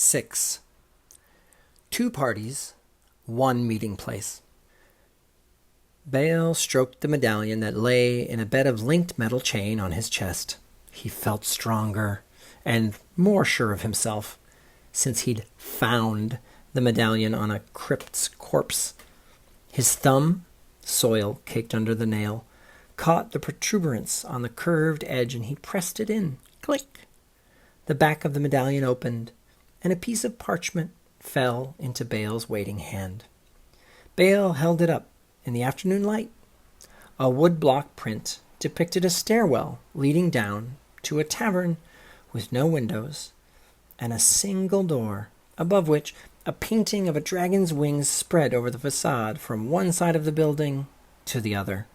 ch06. 2 parties, 1 meeting place. Bale stroked the medallion that lay in a bed of linked metal chain on his chest. He felt stronger and more sure of himself, since he'd found the medallion on a crypt's corpse. His thumb, soil caked under the nail, caught the protuberance on the curved edge, and he pressed it in. Click! The back of the medallion opened, and a piece of parchment fell into Bale's waiting hand. Bale held it up in the afternoon light. A woodblock print depicted a stairwell leading down to a tavern with no windows and a single door, above which a painting of a dragon's wings spread over the facade from one side of the building to the other.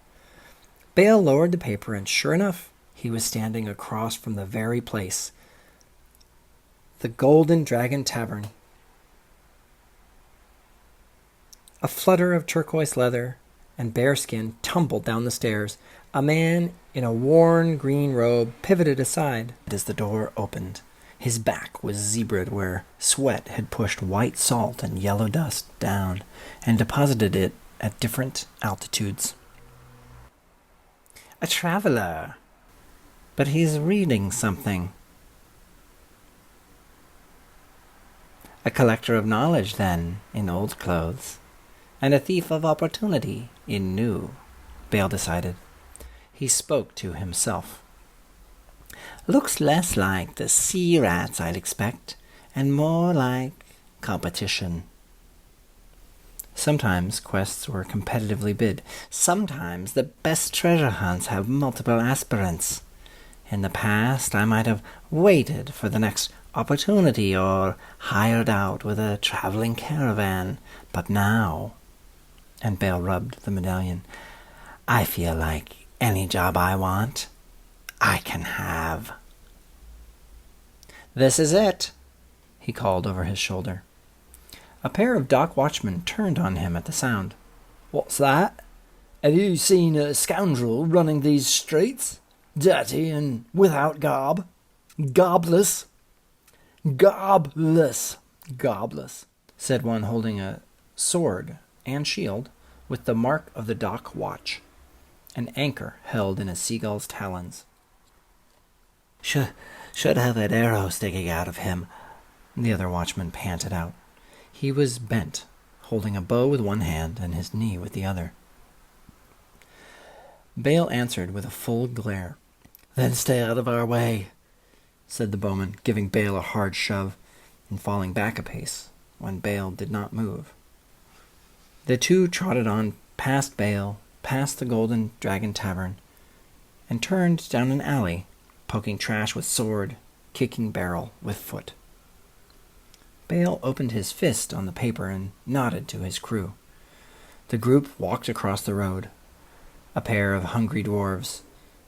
Bale lowered the paper, and sure enough, he was standing across from the very place. The Golden Dragon Tavern. A flutter of turquoise leather and bearskin tumbled down the stairs. A man in a worn green robe pivoted aside as the door opened. His back was zebraed where sweat had pushed white salt and yellow dust down and deposited it at different altitudes. A traveler, but he's reading something. A collector of knowledge, then, in old clothes, and a thief of opportunity in new, Bale decided. He spoke to himself. Looks less like the sea rats I'd expect, and more like competition. Sometimes quests were competitively bid. Sometimes the best treasure hunts have multiple aspirants. In the past, I might have waited for the next opportunity or hired out with a traveling caravan. But now, and Bale rubbed the medallion, I feel like any job I want, I can have. This is it, he called over his shoulder. A pair of dock watchmen turned on him at the sound. What's that? Have you seen a scoundrel running these streets? Dirty and without garb? Garbless? Garbless, said one holding a sword and shield with the mark of the dock watch, an anchor held in a seagull's talons. Should have an arrow sticking out of him, the other watchman panted out. He was bent, holding a bow with one hand and his knee with the other. Bale answered with a full glare. Then stay out of our way, said the bowman, giving Bale a hard shove and falling back a pace when Bale did not move. The two trotted on past Bale, past the Golden Dragon Tavern, and turned down an alley, poking trash with sword, kicking barrel with foot. Bale opened his fist on the paper and nodded to his crew. The group walked across the road. A pair of hungry dwarves,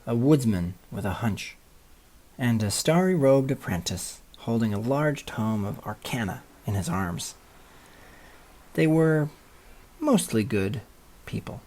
a woodsman with a hunch, and a starry-robed apprentice holding a large tome of arcana in his arms. They were mostly good people.